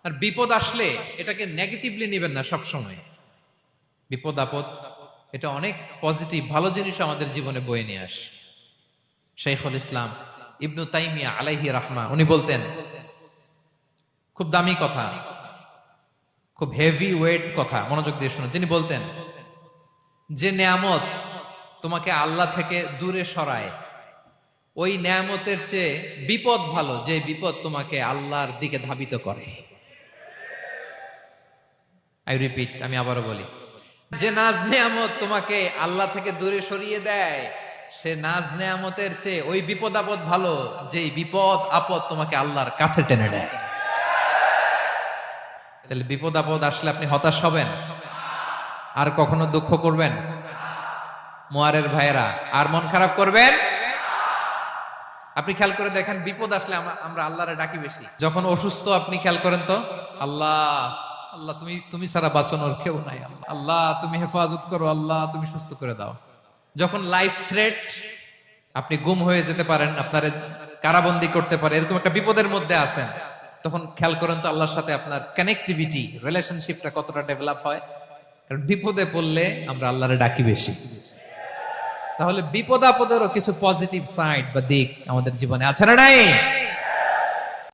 আর বিপদ আসলে এটাকে নেগেটিভলি নেবেন না সব সময়। বিপদ আপদ এটা অনেক পজিটিভ ভালো জিনিস আমাদের জীবনে বয়ে নিয়ে আসে। শাইখুল ইসলাম ইবনু তাইমিয়া আলাইহি রাহমা উনি বলতেন, খুব দামি কথা, খুব হেভি ওয়েট কথা, মনোযোগ দিয়ে শুনুন। তিনি বলতেন, যে নেয়ামত তোমাকে আল্লাহ থেকে দূরে সরায়, ওই নেয়ামতের চেয়ে বিপদ ভালো, যে বিপদ তোমাকে আল্লাহর দিকে ধাবিত করে। আই রিপিট, আমি আবারও বলি, যে নাজ নেয়ামত তোমাকে আল্লাহ থেকে দূরে সরিয়ে দেয়, সে নাজ নেয়ামতের চেয়ে ওই বিপদ আপদ ভালো, যে বিপদ আপদ তোমাকে আল্লাহর কাছে টেনে দেয়। তাহলে বিপদ আপদ আসলে আপনি হতাশ হবেন? আর কখনো দুঃখ করবেন? মোয়ারের ভাইয়েরা, আর মন খারাপ করবেন? আপনি খেয়াল করে দেখেন, বিপদ আসলে আমরা আল্লাহরে ডাকি বেশি। যখন অসুস্থ আপনি খেয়াল করেন তো, আল্লাহ আল্লাহ তুমি ছাড়া বাঁচানোর কেউ নাই, আল্লাহ তুমি হেফাজত করো, আল্লাহ তুমি সুস্থ করে দাও। যখন লাইফ থ্রেট, আপনি গুম হয়ে যেতে পারেন, আপনার কারাবন্দী করতে পারে, এরকম একটা বিপদের মধ্যে আছেন, তখন খেয়াল করেন তো আল্লাহর সাথে আপনার কানেক্টিভিটি, রিলেশনশিপটা কতটা ডেভেলপ হয়। কারণ বিপদে পড়লে আমরা আল্লাহরে ডাকি বেশি। তাহলে বিপদ আপদেরও কিছু পজিটিভ সাইড বা দিক আমাদের জীবনে আছে না নাই?